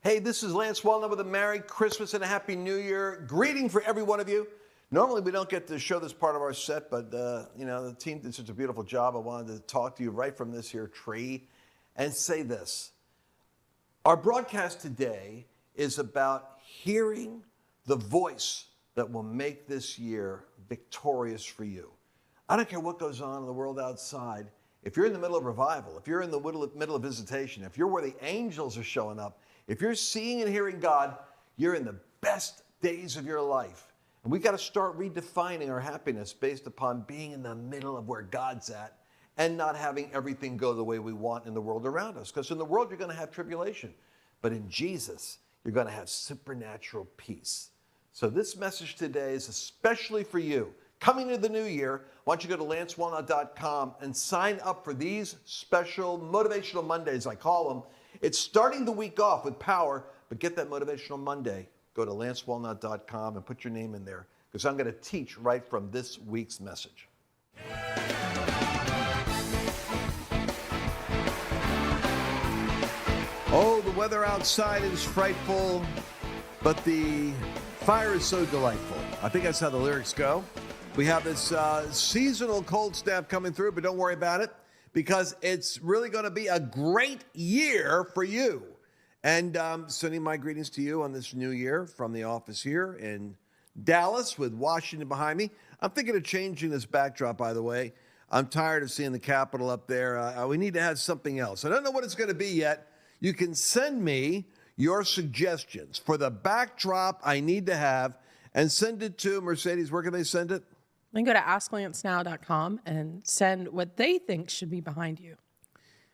Hey, this is Lance Wallnau with a Merry Christmas and a Happy New Year. Greeting for every one of you. Normally, we don't get to show this part of our set, but the team did such a beautiful job. I wanted to talk to you right from this here tree and say this. Our broadcast today is about hearing the voice that will make this year victorious for you. I don't care what goes on in the world outside. If you're in the middle of revival, if you're in the middle of visitation, if you're where the angels are showing up, if you're seeing and hearing God, you're in the best days of your life. And we got to start redefining our happiness based upon being in the middle of where God's at and not having everything go the way we want in the world around us. Because in the world, you're going to have tribulation. But in Jesus, you're going to have supernatural peace. So this message today is especially for you. Coming into the new year, why don't you go to lancewallnau.com and sign up for these special Motivational Mondays, I call them. It's starting the week off with power, but get that Motivational Monday. Go to lancewallnau.com and put your name in there, because I'm going to teach right from this week's message. Oh, the weather outside is frightful, but the fire is so delightful. I think that's how the lyrics go. We have this seasonal cold snap coming through, but don't worry about it, because it's really going to be a great year for you. And sending my greetings to you on this new year from the office here in Dallas with Washington behind me. I'm thinking of changing this backdrop, by the way. I'm tired of seeing the Capitol up there. We need to have something else. I don't know what it's going to be yet. You can send me your suggestions for the backdrop I need to have and send it to Mercedes. Where can they send it? Then go to asklancenow.com and send what they think should be behind you.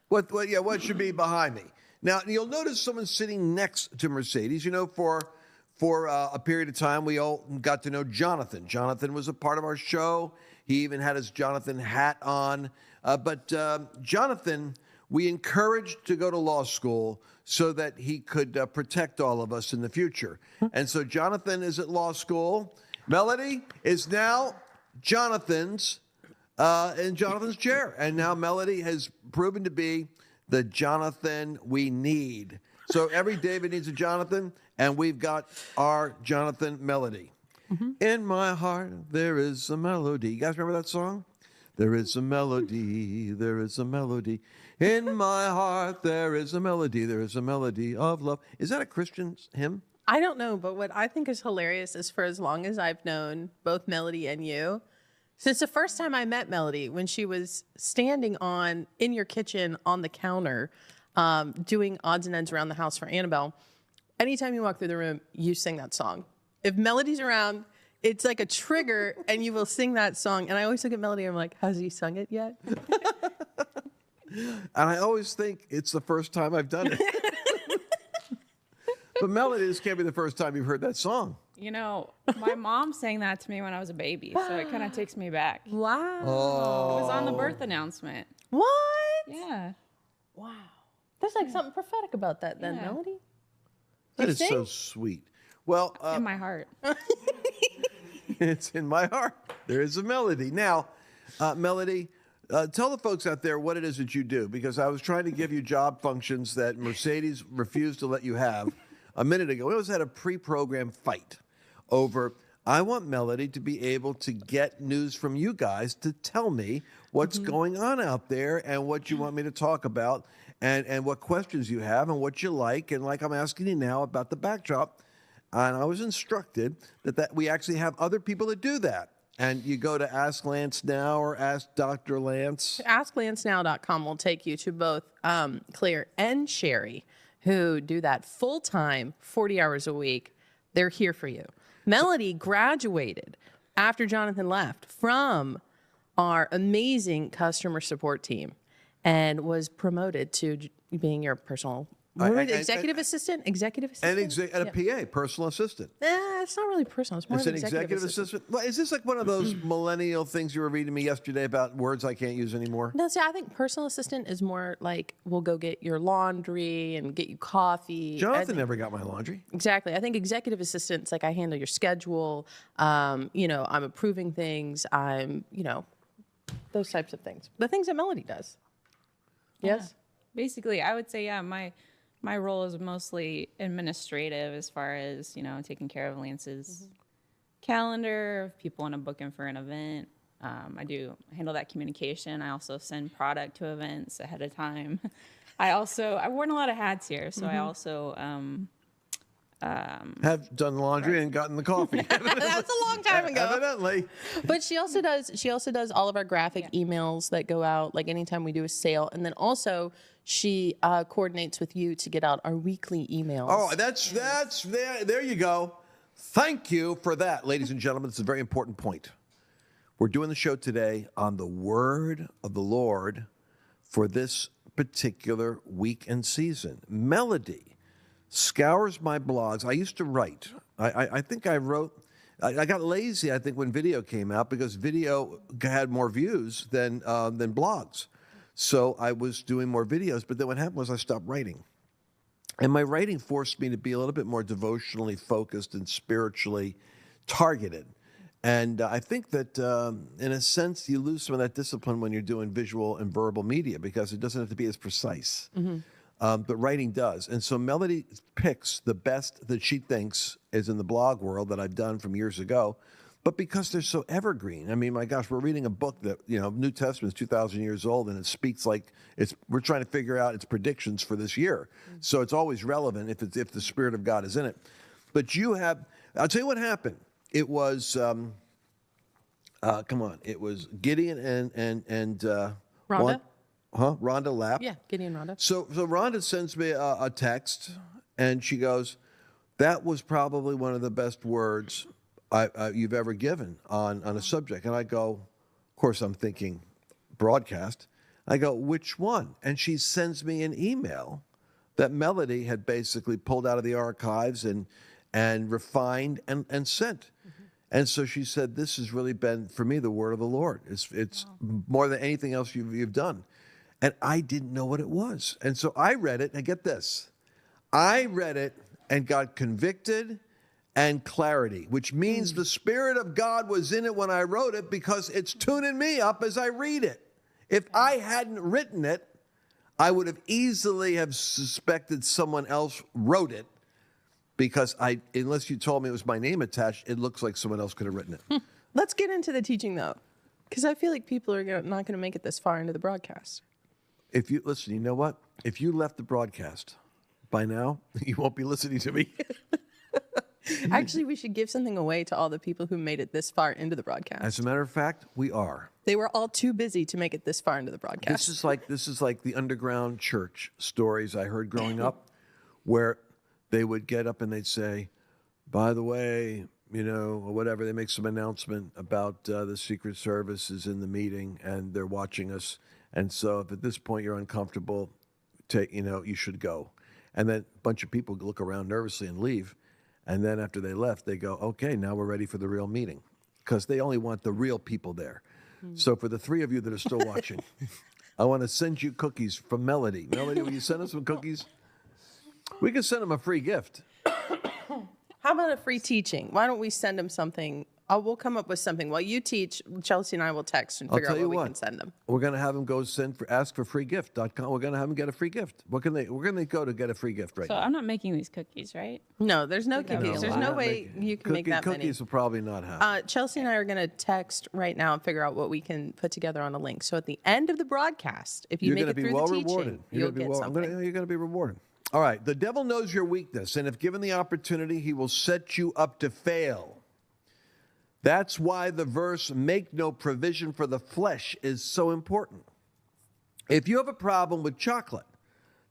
What should be behind me? Now, you'll notice someone sitting next to Mercedes. You know, for a period of time, we all got to know Jonathan. Jonathan was a part of our show. He even had his Jonathan hat on. But Jonathan, we encouraged to go to law school so that he could protect all of us in the future. And so Jonathan is at law school. Melody is now Jonathan's in Jonathan's chair. And now Melody has proven to be the Jonathan we need. So every David needs a Jonathan, and we've got our Jonathan Melody. Mm-hmm. In my heart, there is a melody. You guys remember that song? There is a melody, there is a melody. In my heart, there is a melody, there is a melody of love. Is that a Christian hymn? I don't know, but what I think is hilarious is for as long as I've known both Melody and you, since the first time I met Melody, when she was standing in your kitchen on the counter, doing odds and ends around the house for Annabelle, anytime you walk through the room, you sing that song. If Melody's around, it's like a trigger, and you will sing that song. And I always look at Melody, and I'm like, has he sung it yet? And I always think it's the first time I've done it. But Melody, this can't be the first time you've heard that song. You know, my mom sang that to me when I was a baby, so it kind of takes me back. Wow. Oh. It was on the birth announcement. What? Yeah. Wow. There's like something prophetic about that then, Yeah. Melody. That is so sweet. Well, In my heart. it's in my heart. There is a melody. Now, Melody, tell the folks out there what it is that you do, because I was trying to give you job functions that Mercedes refused to let you have a minute ago. We always had a pre-programmed fight over, I want Melody to be able to get news from you guys to tell me what's going on out there and what you want me to talk about and what questions you have and what you like. And like I'm asking you now about the backdrop. And I was instructed that we actually have other people that do that. And you go to Ask Lance Now or Ask Dr. Lance. AskLanceNow.com will take you to both Claire and Sherry, who do that full-time, 40 hours a week. They're here for you. Melody graduated after Jonathan left from our amazing customer support team and was promoted to being your personal executive assistant? Executive assistant? And a PA, personal assistant. It's not really personal. It's more It's of an executive assistant. Well, is this like one of those millennial things you were reading me yesterday about words I can't use anymore? No, see, I think personal assistant is more like we'll go get your laundry and get you coffee. Jonathan never got my laundry. Exactly. I think executive assistant's like I handle your schedule. I'm approving things. Those types of things. The things that Melody does. Yes? Basically, I would say, my My role is mostly administrative as far as, taking care of Lance's calendar, if people want to book him for an event. I do handle that communication. I also send product to events ahead of time. I've worn a lot of hats here, so I also Have done laundry and gotten the coffee. That's a long time ago. Evidently. But she also does all of our graphic emails that go out, like anytime we do a sale. And then also she coordinates with you to get out our weekly emails. Oh, that's there you go. Thank you for that, ladies and gentlemen. It's a very important point. We're doing the show today on the word of the Lord for this particular week and season. Melody scours my blogs. I used to write. I think I wrote. I got lazy, I think, when video came out because video had more views than blogs. So I was doing more videos. But then what happened was I stopped writing. And my writing forced me to be a little bit more devotionally focused and spiritually targeted. And I think that, in a sense, you lose some of that discipline when you're doing visual and verbal media because it doesn't have to be as precise. But writing does. And so Melody picks the best that she thinks is in the blog world that I've done from years ago. But because they're so evergreen, I mean, my gosh, we're reading a book that, New Testament is 2,000 years old, and it speaks like we're trying to figure out its predictions for this year. So it's always relevant if the Spirit of God is in it. But I'll tell you what happened. It was, it was Gideon and Rhonda? Rhonda Lapp. Yeah, Gideon Rhonda. So Rhonda sends me a text, and she goes, "That was probably one of the best words you've ever given on a subject." And I go, of course, I'm thinking broadcast. I go, "Which one?" And she sends me an email that Melody had basically pulled out of the archives and refined and sent. And so she said, "This has really been, for me, the word of the Lord. It's more than anything else you've done." And I didn't know what it was. And so I read it, and get this. I read it and got convicted and clarity, which means the Spirit of God was in it when I wrote it because it's tuning me up as I read it. If I hadn't written it, I would have easily have suspected someone else wrote it because unless you told me it was my name attached, it looks like someone else could have written it. Let's get into the teaching, though, because I feel like people are not going to make it this far into the broadcast. If you listen, you know what? If you left the broadcast by now, you won't be listening to me. Actually, we should give something away to all the people who made it this far into the broadcast. As a matter of fact, we are. They were all too busy to make it this far into the broadcast. This is like the underground church stories I heard growing up, where they would get up and they'd say, "By the way, or whatever." They make some announcement about the Secret Service is in the meeting and they're watching us. And so if at this point you're uncomfortable, you should go. And then a bunch of people look around nervously and leave. And then after they left, they go, "Okay, now we're ready for the real meeting." Because they only want the real people there. So for the three of you that are still watching, I want to send you cookies from Melody. Melody, will you send us some cookies? We can send them a free gift. How about a free teaching? Why don't we send them something? We'll come up with something. While you teach, Chelsea and I will text and figure out what we can send them. We're going to have them go askforfreegift.com. We're going to have them get a free gift. Where can they go to get a free gift right So now? I'm not making these cookies, right? No, there's no cookies. There's no Not way making- you can make that many. Cookies will probably not happen. Chelsea and I are going to text right now and figure out what we can put together on a link. So at the end of the broadcast, if you You're make going it to be through well the teaching, rewarded. you'll get something. You're going to be rewarded. All right. The devil knows your weakness, and if given the opportunity, he will set you up to fail. That's why the verse, "make no provision for the flesh," is so important. If you have a problem with chocolate,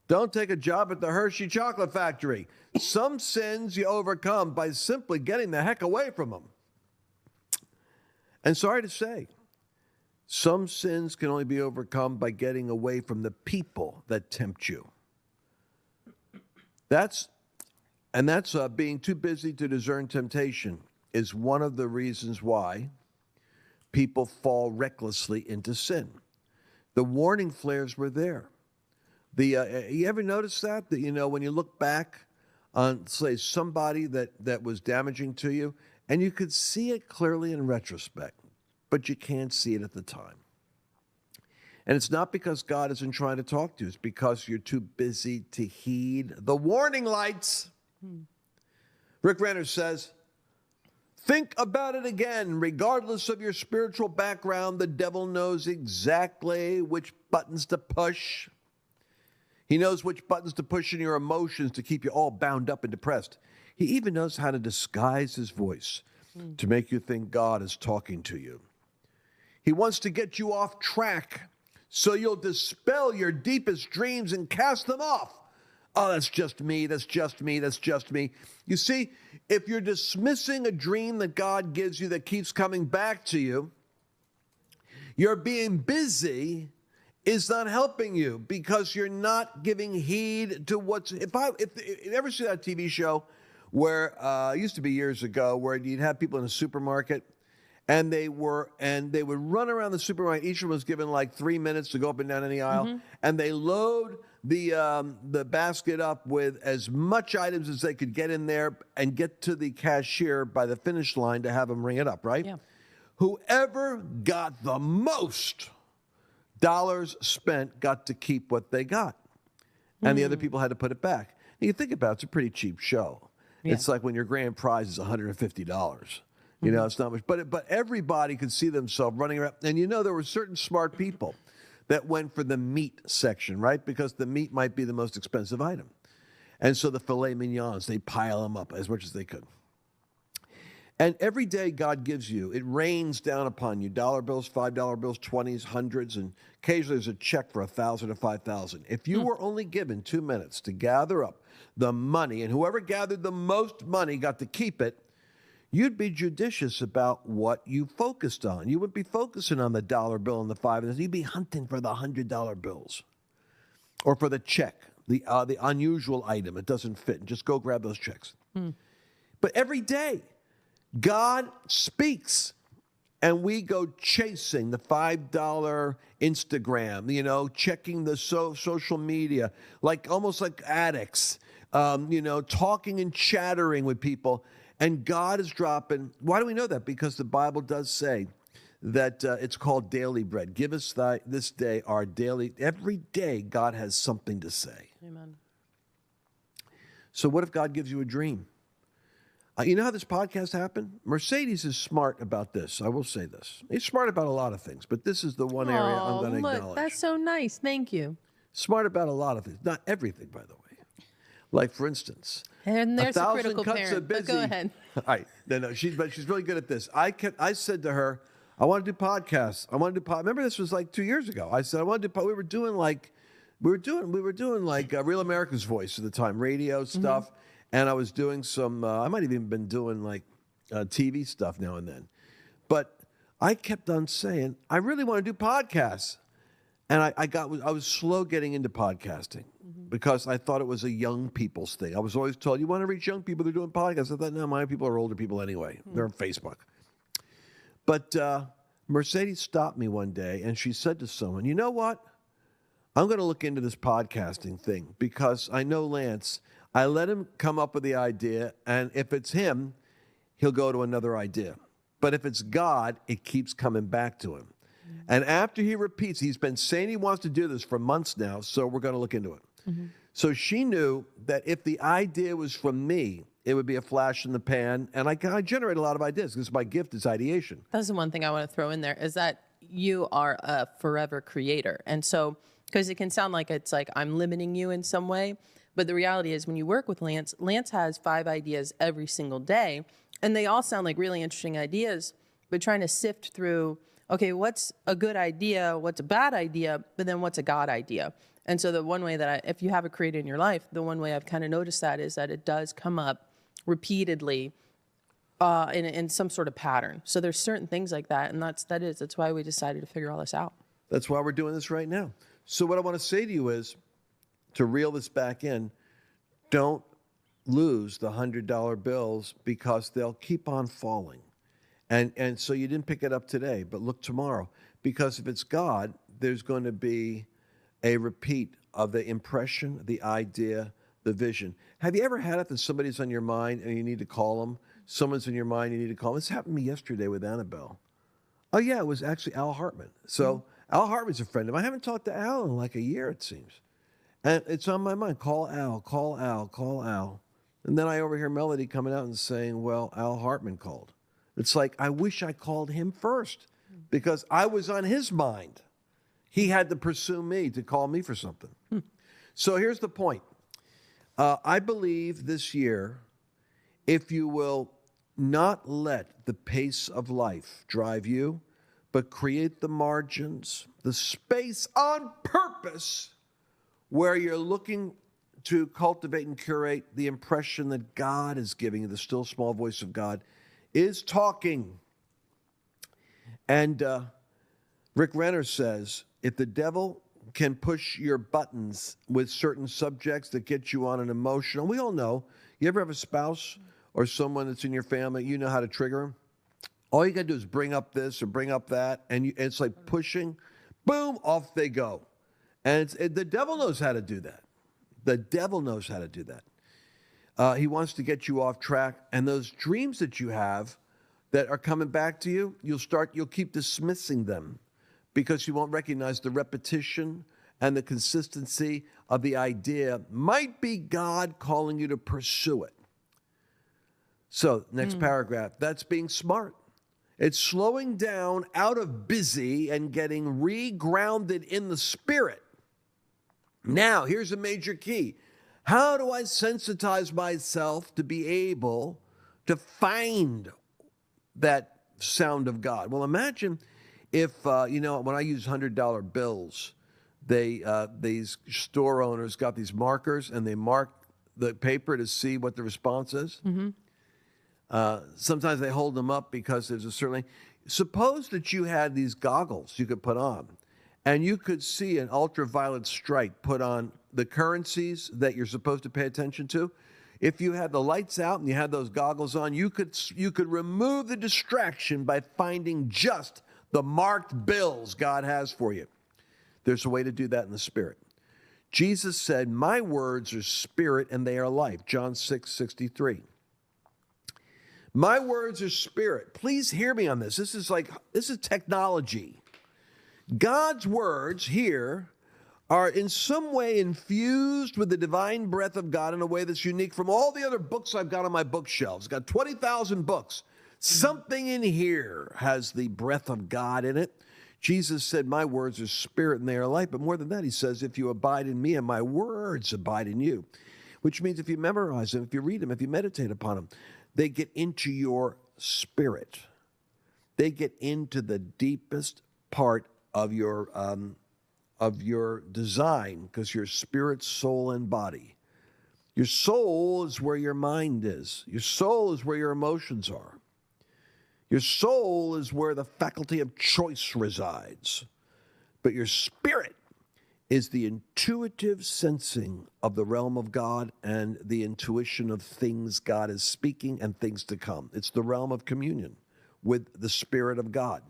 don't take a job at the Hershey Chocolate Factory. Some sins you overcome by simply getting the heck away from them. And sorry to say, some sins can only be overcome by getting away from the people that tempt you. That's being too busy to discern temptation is one of the reasons why people fall recklessly into sin. The warning flares were there. You ever notice that when you look back on, say, somebody that was damaging to you, and you could see it clearly in retrospect, but you can't see it at the time. And it's not because God isn't trying to talk to you. It's because you're too busy to heed the warning lights. Rick Renner says, think about it again. Regardless of your spiritual background, the devil knows exactly which buttons to push. He knows which buttons to push in your emotions to keep you all bound up and depressed. He even knows how to disguise his voice to make you think God is talking to you. He wants to get you off track so you'll dispel your deepest dreams and cast them off. Oh, that's just me, that's just me, that's just me. You see, if you're dismissing a dream that God gives you that keeps coming back to you, your being busy is not helping you because you're not giving heed to what's... If you ever see that TV show where, it used to be years ago, where you'd have people in a supermarket and they would run around the supermarket. Each one was given like 3 minutes to go up and down any aisle, and they load the basket up with as much items as they could get in there and get to the cashier by the finish line to have them ring it up, right? Yeah. Whoever got the most dollars spent got to keep what they got, and the other people had to put it back. And you think about it, it's a pretty cheap show. Yeah. It's like when your grand prize is $150. You know, it's not much, but everybody could see themselves running around. And you know, there were certain smart people that went for the meat section, right? Because the meat might be the most expensive item. And so the filet mignons, they pile them up as much as they could. And every day God gives you, it rains down upon you, dollar bills, $5 bills, 20s, hundreds, and occasionally there's a check for 1,000 or 5,000. If you were only given 2 minutes to gather up the money, and whoever gathered the most money got to keep it, you'd be judicious about what you focused on. You wouldn't be focusing on the dollar bill and the 5, and you'd be hunting for the $100 bills or for the check, the unusual item. It doesn't fit. Just go grab those checks. But every day, God speaks, and we go chasing the $5 Instagram, you know, checking the social media, almost like addicts, you know, talking and chattering with people. And God is dropping. Why do we know that? Because the Bible does say that it's called daily bread. Give us this day our daily. Every day God has something to say. Amen. So what if God gives you a dream? You know how this podcast happened? Mercedes is smart about this. I will say this. He's smart about a lot of things, but this is the one area I'm going to acknowledge. That's so nice. Thank you. Smart about a lot of things. Not everything, by the way. Like, for instance, and there's a 1,000 critical cuts parent, of busy. but go ahead. All right. No, she's really good at this. I said to her, I want to do podcasts. I want to do remember this was like 2 years ago. I said I want to do we were doing like Real America's Voice at the time, radio stuff, and I was doing some I might have even been doing like TV stuff now and then. But I kept on saying, I really want to do podcasts. And I was slow getting into podcasting because I thought it was a young people's thing. I was always told, you want to reach young people, they're doing podcasts. I thought, no, my people are older people anyway. They're on Facebook. But Mercedes stopped me one day and she said to someone, you know what? I'm going to look into this podcasting thing because I know Lance. I let him come up with the idea, and if it's him, he'll go to another idea. But if it's God, it keeps coming back to him. And after he repeats, he's been saying he wants to do this for months now, so we're going to look into it. So she knew that if the idea was from me, it would be a flash in the pan, and I generate a lot of ideas because my gift is ideation. That's the one thing I want to throw in there is that you are a forever creator. And so, because it can sound like it's like I'm limiting you in some way, but the reality is when you work with Lance, Lance has 5 ideas every single day, and they all sound like really interesting ideas, but trying to sift through, okay, what's a good idea, what's a bad idea, but then what's a God idea? And so the one way that if you have a creator in your life, the one way I've kind of noticed that is that it does come up repeatedly in some sort of pattern. So there's certain things like that, and that's why we decided to figure all this out. That's why we're doing this right now. So what I want to say to you is, to reel this back in, don't lose the $100 bills because they'll keep on falling. And so you didn't pick it up today, but look tomorrow. Because if it's God, there's going to be a repeat of the impression, the idea, the vision. Have you ever had it that somebody's on your mind and you need to call them? Someone's in your mind, you need to call them. This happened to me yesterday with Annabelle. Oh, yeah, it was actually Al Hartman. So Al Hartman's a friend of mine. I haven't talked to Al in like a year, it seems. And it's on my mind. Call Al, call Al, call Al. And then I overhear Melody coming out and saying, well, Al Hartman called. It's like, I wish I called him first because I was on his mind. He had to pursue me to call me for something. So here's the point. I believe this year, if you will not let the pace of life drive you, but create the margins, the space on purpose where you're looking to cultivate and curate the impression that God is giving you, the still small voice of God is talking. And Rick Renner says, if the devil can push your buttons with certain subjects that get you on an emotional, we all know, you ever have a spouse or someone that's in your family, you know how to trigger them? All you got to do is bring up this or bring up that, and it's like pushing, boom, off they go. And the devil knows how to do that. The devil knows how to do that. He wants to get you off track, and those dreams that you have that are coming back to you, you'll keep dismissing them because you won't recognize the repetition and the consistency of the idea might be God calling you to pursue it. So, next paragraph, that's being smart. It's slowing down out of busy and getting re-grounded in the spirit. Now, here's a major key. How do I sensitize myself to be able to find that sound of God? Well, imagine if, when I use $100 bills, these store owners got these markers and they mark the paper to see what the response is. Mm-hmm. Sometimes they hold them up because there's a certain... Suppose that you had these goggles you could put on, and you could see an ultraviolet stripe put on the currencies that you're supposed to pay attention to. If you had the lights out and you had those goggles on, you could remove the distraction by finding just the marked bills God has for you. There's a way to do that in the Spirit. Jesus said, my words are spirit and they are life. John 6:63. My words are spirit. Please hear me on this. This is technology. God's words here are in some way infused with the divine breath of God in a way that's unique from all the other books I've got on my bookshelves. I've got 20,000 books. Something in here has the breath of God in it. Jesus said, my words are spirit and they are life. But more than that, he says, if you abide in me and my words abide in you, which means if you memorize them, if you read them, if you meditate upon them, they get into your spirit. They get into the deepest part of your design, because your spirit, soul, and body. Your soul is where your mind is. Your soul is where your emotions are. Your soul is where the faculty of choice resides. But your spirit is the intuitive sensing of the realm of God and the intuition of things God is speaking and things to come. It's the realm of communion with the Spirit of God.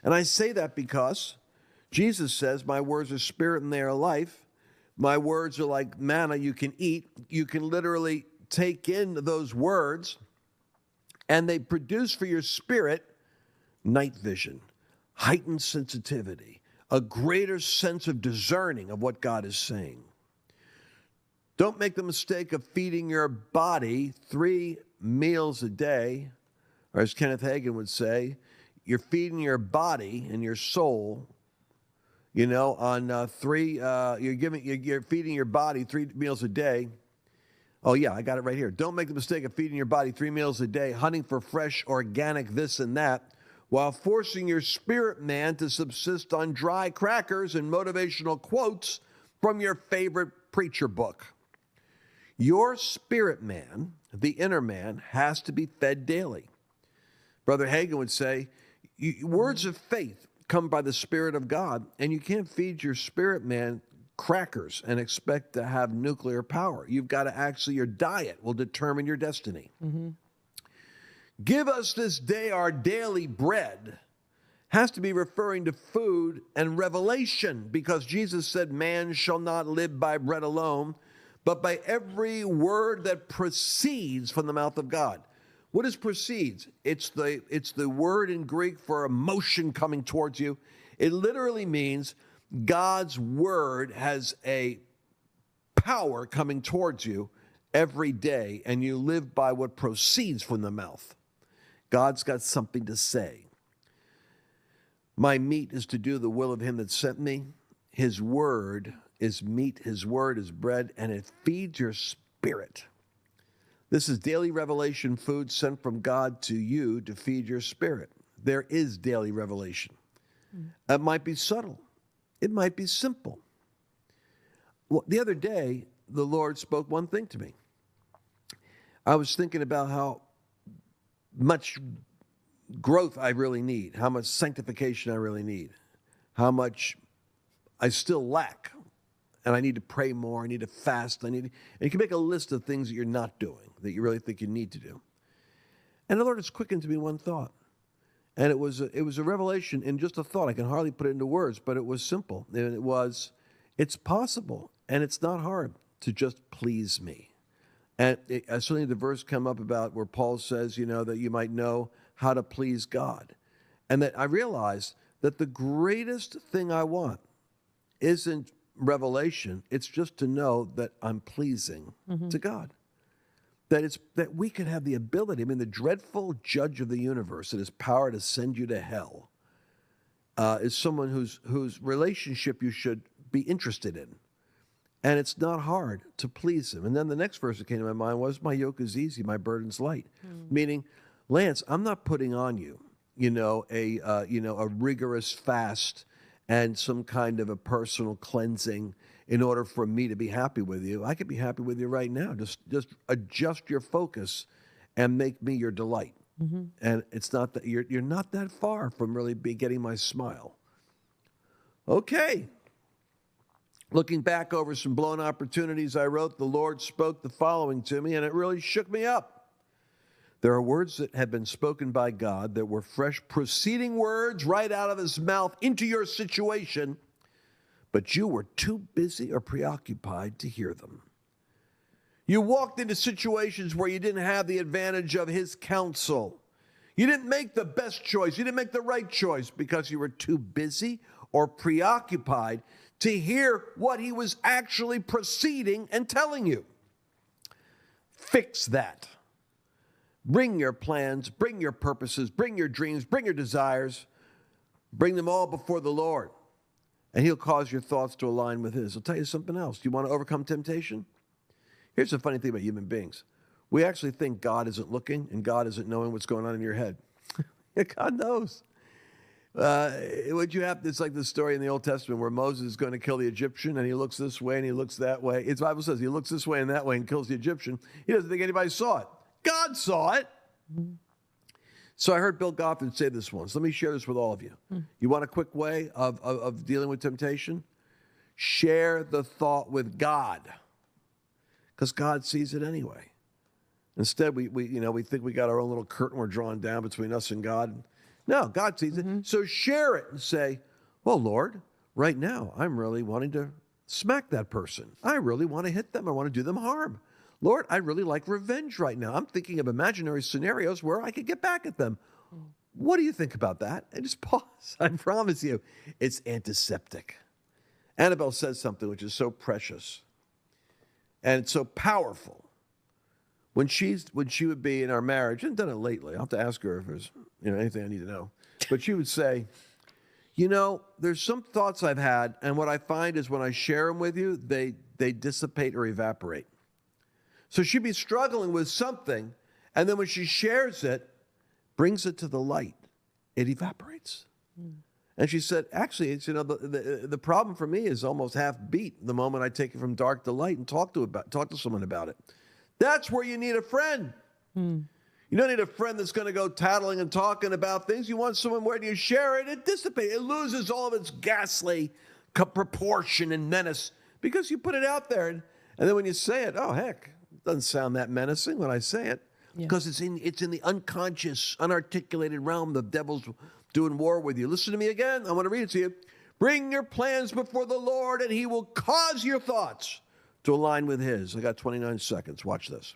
And I say that because Jesus says, my words are spirit and they are life. My words are like manna you can eat. You can literally take in those words and they produce for your spirit night vision, heightened sensitivity, a greater sense of discerning of what God is saying. Don't make the mistake of feeding your body 3 meals a day, or as Kenneth Hagin would say, you're feeding your body and your soul, on you're feeding your body 3 meals a day. Oh yeah, I got it right here. Don't make the mistake of feeding your body 3 meals a day, hunting for fresh, organic this and that, while forcing your spirit man to subsist on dry crackers and motivational quotes from your favorite preacher book. Your spirit man, the inner man, has to be fed daily. Brother Hagin would say, words of faith come by the Spirit of God, and you can't feed your spirit man crackers and expect to have nuclear power. You've got to actually, your diet will determine your destiny. Mm-hmm. Give us this day our daily bread has to be referring to food and revelation, because Jesus said, man shall not live by bread alone, but by every word that proceeds from the mouth of God. What is proceeds? It's the word in Greek for emotion coming towards you. It literally means God's word has a power coming towards you every day, and you live by what proceeds from the mouth. God's got something to say. My meat is to do the will of him that sent me. His word is meat, his word is bread, and it feeds your spirit. This is daily revelation food sent from God to you to feed your spirit. There is daily revelation. It might be subtle. It might be simple. Well, the other day, the Lord spoke one thing to me. I was thinking about how much growth I really need, how much sanctification I really need, how much I still lack, and I need to pray more, I need to fast, and you can make a list of things that you're not doing, that you really think you need to do. And the Lord has quickened to me one thought, and it was a revelation in just a thought. I can hardly put it into words, but it was simple, and it was, it's possible, and it's not hard to just please me. And suddenly the verse come up about where Paul says, that you might know how to please God. And that I realized that the greatest thing I want isn't revelation. It's just to know that I'm pleasing to God. That we could have the ability. I mean, the dreadful judge of the universe that has power to send you to hell is someone whose relationship you should be interested in. And it's not hard to please him. And then the next verse that came to my mind was, my yoke is easy, my burden's light. Meaning, Lance, I'm not putting on you, a rigorous fast and some kind of a personal cleansing in order for me to be happy with you. I could be happy with you right now. Just adjust your focus and make me your delight. And it's not that you're not that far from really getting my smile. Okay. Looking back over some blown opportunities I wrote, the Lord spoke the following to me, and it really shook me up. There are words that have been spoken by God that were fresh, proceeding words right out of his mouth into your situation, but you were too busy or preoccupied to hear them. You walked into situations where you didn't have the advantage of his counsel. You didn't make the best choice. You didn't make the right choice because you were too busy or preoccupied to hear what he was actually proceeding and telling you. Fix that. Bring your plans, bring your purposes, bring your dreams, bring your desires. Bring them all before the Lord, and he'll cause your thoughts to align with his. I'll tell you something else. Do you want to overcome temptation? Here's the funny thing about human beings. We actually think God isn't looking and God isn't knowing what's going on in your head. God knows. What you have, it's like the story in the Old Testament where Moses is going to kill the Egyptian, and he looks this way and he looks that way. The Bible says he looks this way and that way and kills the Egyptian. He doesn't think anybody saw it. God saw it. So I heard Bill Goffin say this once. Let me share this with all of you. You want a quick way of dealing with temptation? Share the thought with God, because God sees it anyway. Instead, we think we got our own little curtain we're drawing down between us and God. No, God sees it. So share it and say, well, Lord, right now, I'm really wanting to smack that person. I really want to hit them. I want to do them harm. Lord, I really like revenge right now. I'm thinking of imaginary scenarios where I could get back at them. What do you think about that? And just pause. I promise you, it's antiseptic. Annabelle says something which is so precious and it's so powerful. When she would be in our marriage, and done it lately, I'll have to ask her if there's anything I need to know. But she would say, there's some thoughts I've had, and what I find is when I share them with you, they dissipate or evaporate. So she'd be struggling with something, and then when she shares it, brings it to the light, it evaporates. And she said, actually, it's, the problem for me is almost half beat the moment I take it from dark to light and talk to someone about it. That's where you need a friend. You don't need a friend that's going to go tattling and talking about things. You want someone where you share it, it dissipates. It loses all of its ghastly proportion and menace because you put it out there. And then when you say it, oh, heck, it doesn't sound that menacing when I say it. Because it's in the unconscious, unarticulated realm. The devil's doing war with you. Listen to me again. I want to read it to you. Bring your plans before the Lord, and he will cause your thoughts to align with his. I got 29 seconds. Watch this.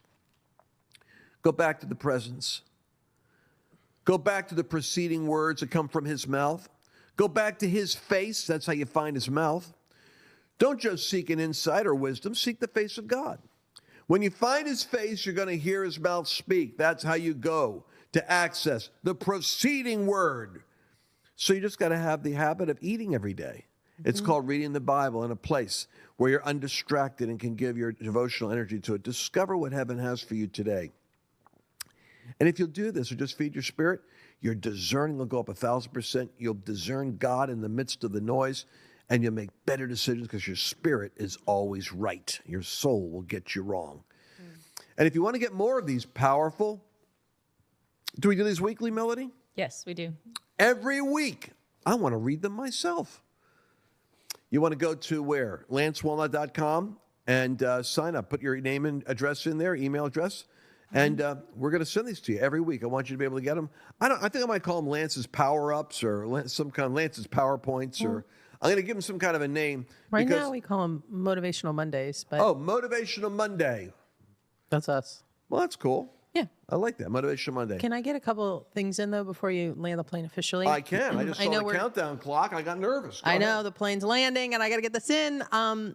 Go back to the presence. Go back to the preceding words that come from his mouth. Go back to his face. That's how you find his mouth. Don't just seek an insight or wisdom. Seek the face of God. When you find his face, you're going to hear his mouth speak. That's how you go to access the proceeding word. So you just got to have the habit of eating every day. It's called reading the Bible in a place where you're undistracted and can give your devotional energy to it. Discover what heaven has for you today. And if you'll do this or just feed your spirit, your discerning will go up 1,000%. You'll discern God in the midst of the noise, and you'll make better decisions because your spirit is always right. Your soul will get you wrong. And if you want to get more of these powerful, do we do these weekly, Melody? Yes, we do. Every week. I want to read them myself. You want to go to where? LanceWallnau.com and sign up. Put your name and address in there, email address, and we're going to send these to you every week. I want you to be able to get them. I think I might call them Lance's Power-Ups or some kind of Lance's PowerPoints, or I'm going to give them some kind of a name. Right now we call them Motivational Mondays. But Motivational Monday. that's us. Well, that's cool. Yeah. I like that, Motivational Monday. Can I get a couple things in, though, before you land the plane officially? I can. I just saw the countdown clock. I got nervous. Go I know ahead. the plane's landing, and I got to get this in.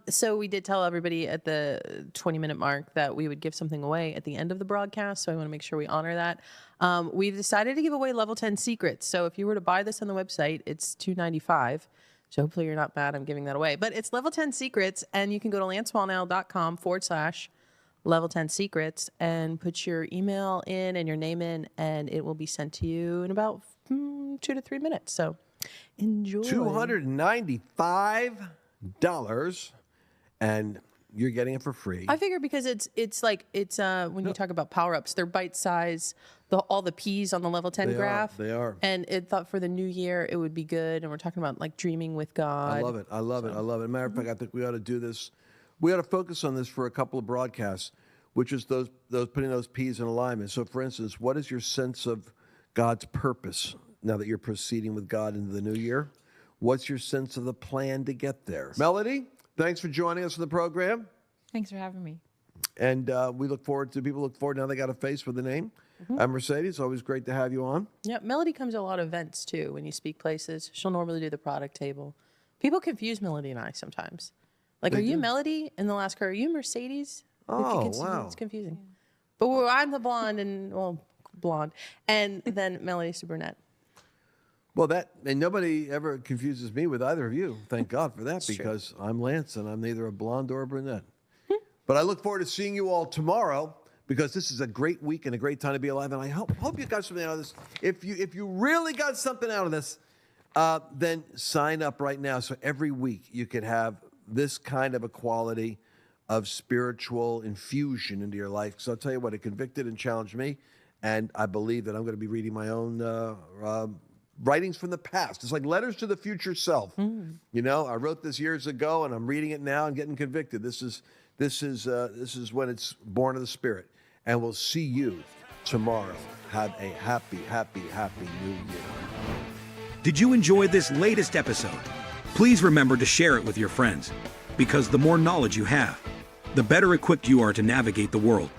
So we did tell everybody at the 20-minute mark that we would give something away at the end of the broadcast. So I want to make sure we honor that. We've decided to give away level 10 secrets. So if you were to buy this on the website, it's $295. So hopefully you're not mad I'm giving that away. But it's level 10 secrets, and you can go to lancewallnau.com/level 10 secrets and put your email in and your name in, and it will be sent to you in about 2 to 3 minutes. So enjoy. $295, and you're getting it for free. I figure because it's when you talk about power-ups, they're bite-size, all the P's on the level 10 graph. They are. And it thought for the new year it would be good, and we're talking about like dreaming with God. I love it. I love it. Matter of fact, I think we ought to do this. We ought to focus on this for a couple of broadcasts, which is those putting those P's in alignment. So, for instance, what is your sense of God's purpose now that you're proceeding with God into the new year? What's your sense of the plan to get there? Melody, thanks for joining us in the program. Thanks for having me. And people look forward now they got a face with a name. I'm Mercedes. Always great to have you on. Yeah, Melody comes to a lot of events too. When you speak places, she'll normally do the product table. People confuse Melody and I sometimes. Like, are you Melody? And they'll ask her, are you Mercedes? Oh, wow. It's confusing. But I'm the blonde and then Melody's the brunette. Well, and nobody ever confuses me with either of you. Thank God for that, because I'm Lance and I'm neither a blonde or a brunette. But I look forward to seeing you all tomorrow, because this is a great week and a great time to be alive. And I hope you got something out of this. If you really got something out of this, then sign up right now. So every week you could have this kind of a quality of spiritual infusion into your life. So I'll tell you what, it convicted and challenged me. And I believe that I'm going to be reading my own writings from the past. It's like letters to the future self. You know, I wrote this years ago, and I'm reading it now and getting convicted. This is when it's born of the Spirit. And we'll see you tomorrow. Have a happy, happy, happy New Year. Did you enjoy this latest episode? Please remember to share it with your friends, because the more knowledge you have, the better equipped you are to navigate the world